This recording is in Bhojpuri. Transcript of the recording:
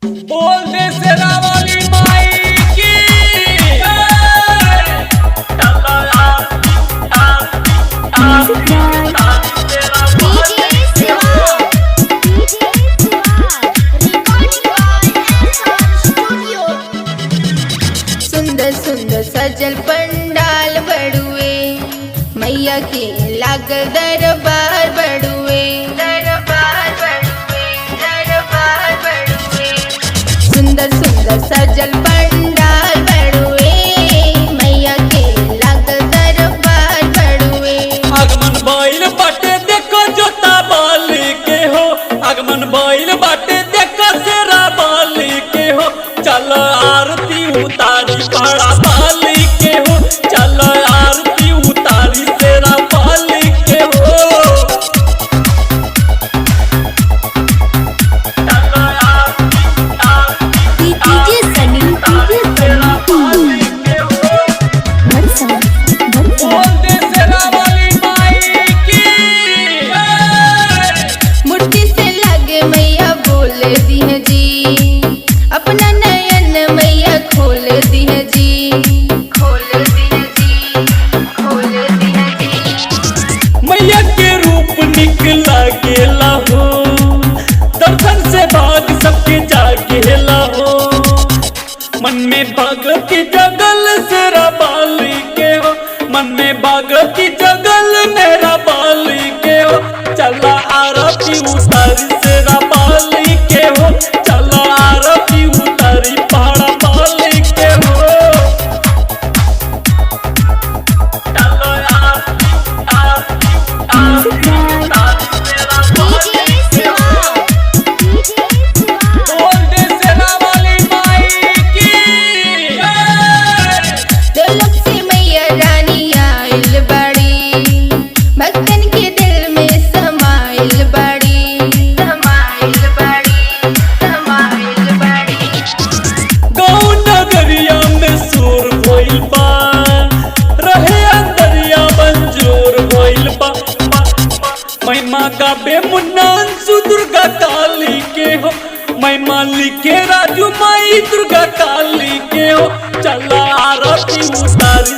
बोल दे शेरा वाली माई की सुंदर सुंदर सजल पंडाल बड़ुए मैया के लागल दरबार बड़ुए दरबार बड़ुए दरबार बड़ुए। सुंदर सुंदर सजल पंडाल बड़ुए मैया के लागल दरबार बड़ुए। आगमन बैल बाटे देखो जोता बाली के हो, आगमन बैल बाटे देखो शेरा बाली के हो। चलो आरती उतारी पहाड़ा बाली के हो, चलो आरती उतारी शेरा बाली के हो। चलो आरती डीजे सनी शेरा बाली के हो। बोल दे शेरा वाली माई की मूर्ति से लगे मैया बोल दी है जी, अपना नयन मैया खोल दी है जी, खोल दी है जी, खोल दी है जी। मैया के रूप निकला गेला हो, दर्शन से भाग सबके जागेला हो। मन में भगती जगल शेरा बाली के हो, मन में भगती जगल मेरा बाली के हो। चला आरती उतारी शेरा बाली के हो, चला आरती उतारी पहाड़ा बाली के हो। चलो बोल दे शेरा वाली माई की दौलत से मैया रानी आइल बड़ी, भक्तन के दिल में समाइल बड़ी, समाइल बड़ी, समाइल बड़ी। गाँव नगरिया में शोर भइल बा, रहे अंदरिया मंजूर भइल बा। महिमा गाबे मुन्ना अंशु दुर्गा काली के हो, महिमा लिखे राजू माई दुर्गा काली के हो। चला आरती उतारी